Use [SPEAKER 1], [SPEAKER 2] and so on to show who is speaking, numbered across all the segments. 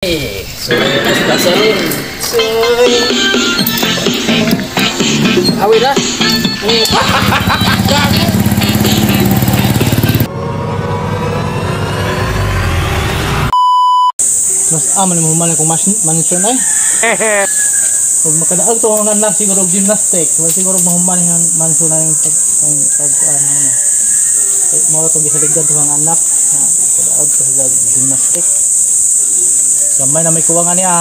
[SPEAKER 1] So, basta rin. So, away na.
[SPEAKER 2] Mas aman mo man kung mansion ay. Kung makadaag to ang anak siguro gymnastic, siguro mahuman ang mansion na yung pag ano. Mo to gisaligdan to ang anak na kadaag to sa gymnastic. Gamay na may kuwangan niya.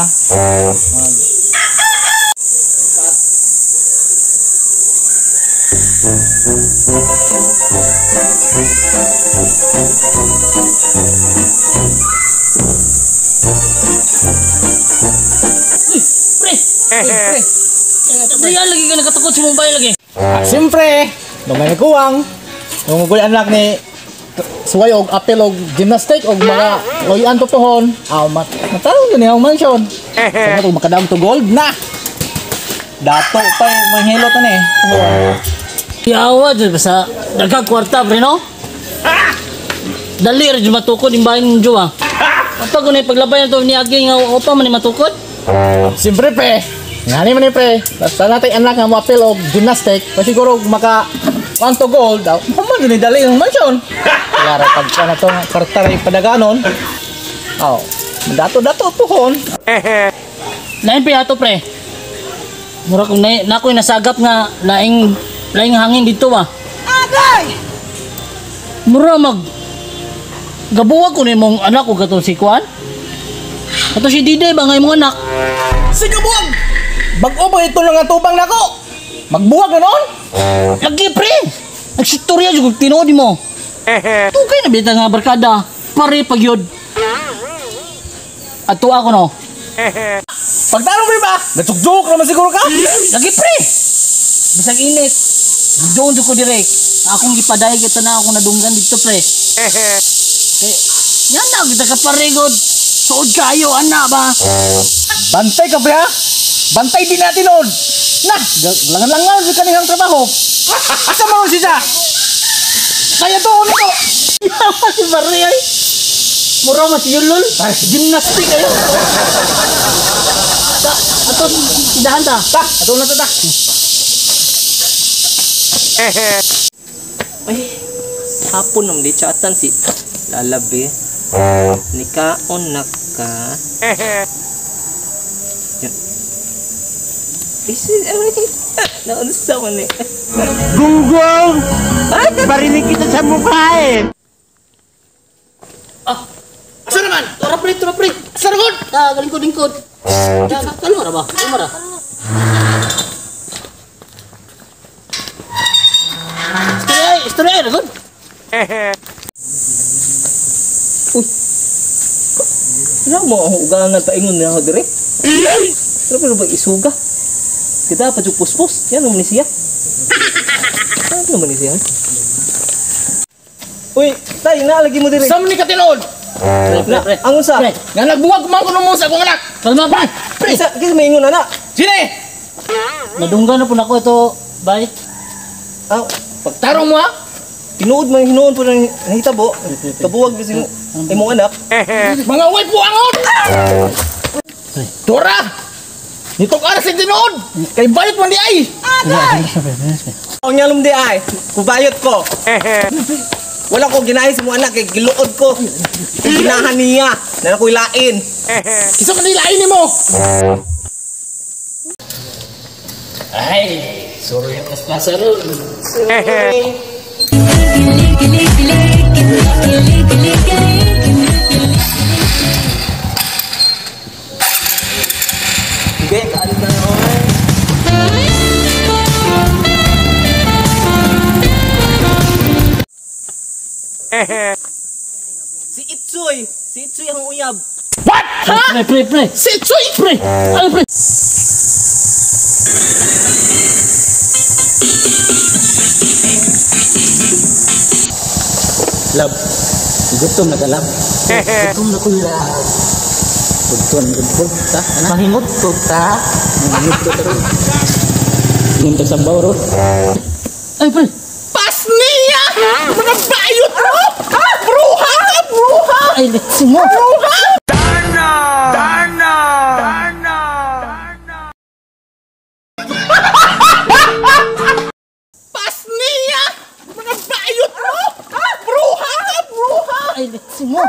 [SPEAKER 1] Pre lagi ka nakatukot si Mumbai lagi.
[SPEAKER 2] Siyempre, gamay na kuwang. Yung gugoy anak ni suway og apel og gymnastic og mga loyan tutuhon. Matawag ni ang mansion. Sa to makadam to gold na. Dato pa manghilot ni.
[SPEAKER 1] Yawa jud sa daghang kwarta pre no. Dali ra jud matukod imbahin jud ah. Apa gunay paglabay na to ni Agi nga opa man ni matukod?
[SPEAKER 2] Siyempre pre. Ngani man ni pre. Basta natay anak nga mo apel og gymnastic, siguro maka 1 to gold daw. Mo ni dali ang mansion. Kaya pag na to kwarta ray padaganon. Dato tuhon.
[SPEAKER 1] Lain pa ato pre. Mura kung na ako'y nasagap nga laing hangin dito ah. Agay! Mura gabuwag ko na mong anak ko gato si Kuan. Gato si Dide ba nga imong anak?
[SPEAKER 2] Si gabuwag! Bago ba ito lang ang tubang nako? Magbuwag na noon?
[SPEAKER 1] Lagi pre! Nagsistorya dyan kung tinood mo. Tukay na bita nga barkada. Pare pagyod. Ato ako no.
[SPEAKER 2] Pagtalo mo ba? Natsukjuk naman siguro ka?
[SPEAKER 1] Lagi pre! Bisag init. Doon ko direct. Akong gipaday kita na ako nadunggan dito pre. Yan na, kita ka parigod. Suod kayo, ana ba?
[SPEAKER 2] Bantay ka ba? Bantay din natin noon. Nah, langan-langan sa kanihang trabaho. Asa mo siya? Kaya to, nito.
[SPEAKER 1] Yawa si Barry ay. Mura mas yulol. Gymnastic kayo. Ato, sidahan ta.
[SPEAKER 2] Ato na ta.
[SPEAKER 3] Ay, hapon naman di chatan si Lalabe. Nikaon na ka. Isi, naunsa ko ni.
[SPEAKER 4] Gunggong! Barinig kita sa mukha eh!
[SPEAKER 2] Asa naman?
[SPEAKER 1] Tora pre.
[SPEAKER 2] Saragod!
[SPEAKER 1] Lingkod. Kalma ra ba? Kalma ra. Istorya ay ragon.
[SPEAKER 3] Ano mo ang ugangan paingon na ako dire? Pero ba isuga? Kita pa puspos. Yan naman ni siya. Ano naman ni siya? Uy, tay, naalagi mo dire.
[SPEAKER 2] Saan ni katinood?
[SPEAKER 1] Pre.
[SPEAKER 3] Angon sa?
[SPEAKER 2] Nga nagbuwag man ko mo sa akong anak.
[SPEAKER 1] Kalma pre.
[SPEAKER 3] Kisa maingon na na.
[SPEAKER 2] Sine?
[SPEAKER 1] Nadunggan na po na ko ito. Bait.
[SPEAKER 2] Pagtarong mo ha?
[SPEAKER 3] Hinoon po ng hitabo. Kabuwag kasi imong anak.
[SPEAKER 2] Mga uway po angon! Tora! Nitok aras yung tinood! Kay bayot man di ay!
[SPEAKER 3] Ang nyalom di ay, kubayot ko. Wala ko ginahin sa mga anak, kay giluod ko. Ginahan niya, na ako'y lain.
[SPEAKER 2] Kisa man nilain ni mo!
[SPEAKER 1] Ay, sorry yung pasaro.
[SPEAKER 3] Sige, kaalit na naman. Si Itsoy ang uyab.
[SPEAKER 2] What? Ha?
[SPEAKER 1] Pre.
[SPEAKER 2] Si Choy!
[SPEAKER 1] Pre. Ano pre?
[SPEAKER 2] Lab, gutom na ka lab.
[SPEAKER 1] Gutom na ko lang.
[SPEAKER 2] Gutom ta?
[SPEAKER 1] Mangingot ko ta.
[SPEAKER 2] Mangingot ko ta ron. Gunta sa bawro.
[SPEAKER 1] Ay pre.
[SPEAKER 2] Pas niya! Mga bayot mo! Ha? Bruha!
[SPEAKER 1] Ay, let's mo.
[SPEAKER 2] Bruha! Dana!
[SPEAKER 1] ay, let's mo.